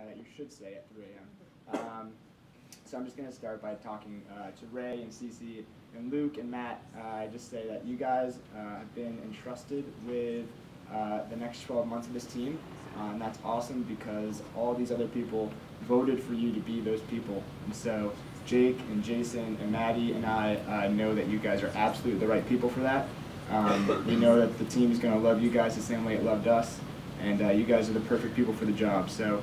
that you should say at 3 a.m. So I'm just going to start by talking to Ray and Cece and Luke and Matt. I just say that you guys have been entrusted with the next 12 months of this team. And that's awesome because all these other people voted for you to be those people. And so Jake and Jason and Maddie and I know that you guys are absolutely the right people for that. We know that the team is going to love you guys the same way it loved us, and you guys are the perfect people for the job. So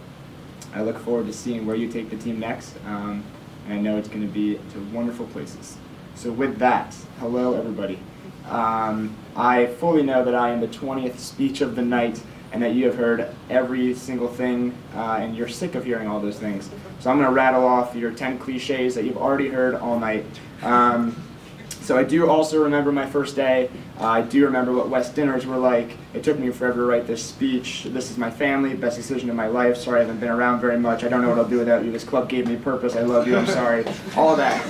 I look forward to seeing where you take the team next, and I know it's going to be to wonderful places. So with that, hello everybody. I fully know that I am the 20th speech of the night, and that you have heard every single thing, and you're sick of hearing all those things. So I'm going to rattle off your 10 cliches that you've already heard all night. So I do also remember my first day. I do remember what West dinners were like. It took me forever to write this speech. This is my family, best decision of my life. Sorry I haven't been around very much. I don't know what I'll do without you. This club gave me purpose. I love you. I'm sorry. All of that.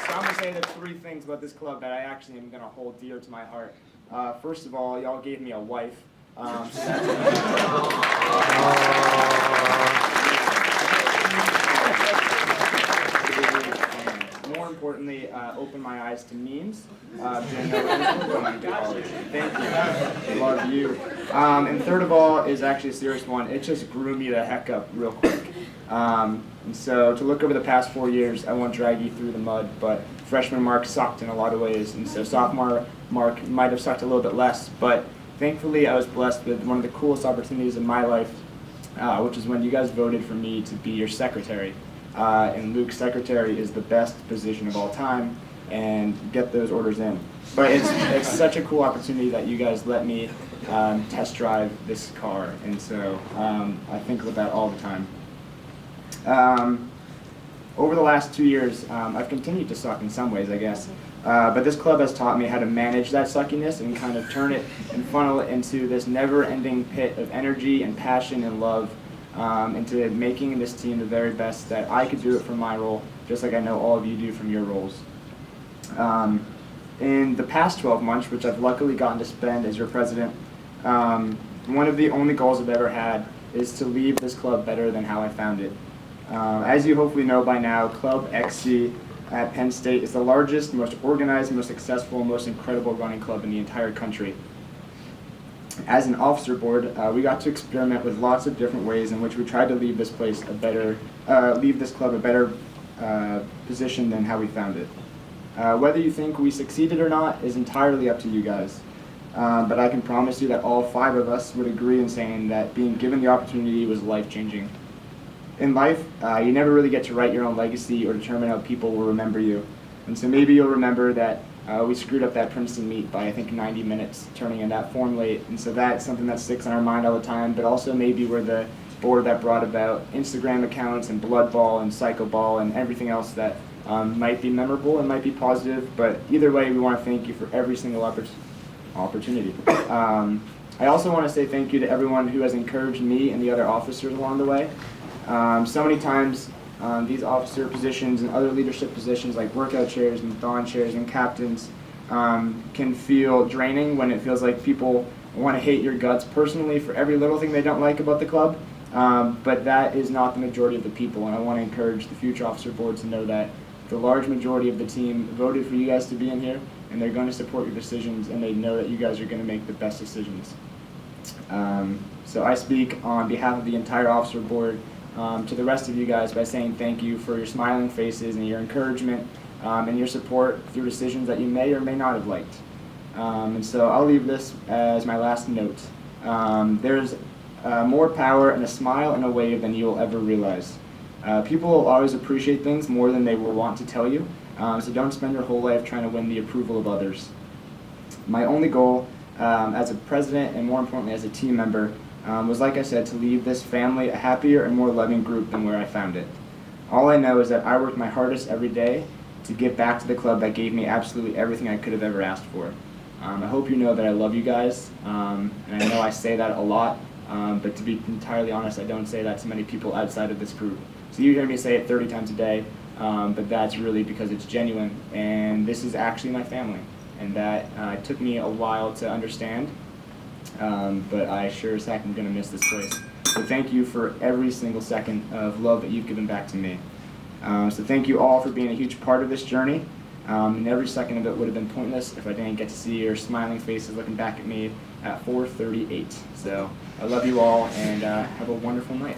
So I'm going to say the three things about this club that I actually am going to hold dear to my heart. First of all, y'all gave me a wife. So more importantly, open my eyes to memes. Thank you. Love you. And third of all is actually a serious one. It just grew me the heck up real quick. And so to look over the past 4 years, I won't drag you through the mud, but freshman Mark sucked in a lot of ways, and so sophomore Mark might have sucked a little bit less, but thankfully I was blessed with one of the coolest opportunities in my life, which is when you guys voted for me to be your secretary. And Luke's secretary is the best position of all time, and get those orders in. But it's such a cool opportunity that you guys let me test drive this car, and so I think about that all the time. Over the last 2 years, I've continued to suck in some ways, I guess. But this club has taught me how to manage that suckiness and kind of turn it and funnel it into this never-ending pit of energy and passion and love, into making this team the very best that I could do it from my role, just like I know all of you do from your roles. In the past 12 months, which I've luckily gotten to spend as your president, one of the only goals I've ever had is to leave this club better than how I found it. As you hopefully know by now, Club XC at Penn State is the largest, most organized, most successful, most incredible running club in the entire country. As an officer board, we got to experiment with lots of different ways in which we tried to leave this place leave this club a better position than how we found it. Whether you think we succeeded or not is entirely up to you guys. But I can promise you that all 5 of us would agree in saying that being given the opportunity was life-changing. In life, you never really get to write your own legacy or determine how people will remember you. And so maybe you'll remember that we screwed up that Princeton meet by, I think, 90 minutes, turning in that form late. And so that's something that sticks on our mind all the time. But also maybe we're the board that brought about Instagram accounts and blood ball and psycho ball and everything else that might be memorable and might be positive. But either way, we want to thank you for every single opportunity. I also want to say thank you to everyone who has encouraged me and the other officers along the way. So many times, these officer positions and other leadership positions like workout chairs and dawn chairs and captains can feel draining when it feels like people want to hate your guts personally for every little thing they don't like about the club. But that is not the majority of the people, and I want to encourage the future officer board to know that the large majority of the team voted for you guys to be in here, and they're going to support your decisions, and they know that you guys are going to make the best decisions. So I speak on behalf of the entire officer board to the rest of you guys by saying thank you for your smiling faces and your encouragement and your support through decisions that you may or may not have liked. And so I'll leave this as my last note. There's more power in a smile and a wave than you will ever realize. People will always appreciate things more than they will want to tell you, so don't spend your whole life trying to win the approval of others. My only goal as a president and more importantly as a team member was, like I said, to leave this family a happier and more loving group than where I found it. All I know is that I worked my hardest every day to give back to the club that gave me absolutely everything I could have ever asked for. I hope you know that I love you guys, and I know I say that a lot, but to be entirely honest, I don't say that to many people outside of this group. So you hear me say it 30 times a day, but that's really because it's genuine, and this is actually my family, and that took me a while to understand. but I sure as heck am going to miss this place. So thank you for every single second of love that you've given back to me. So thank you all for being a huge part of this journey. And every second of it would have been pointless if I didn't get to see your smiling faces looking back at me at 4:38. So I love you all, and have a wonderful night.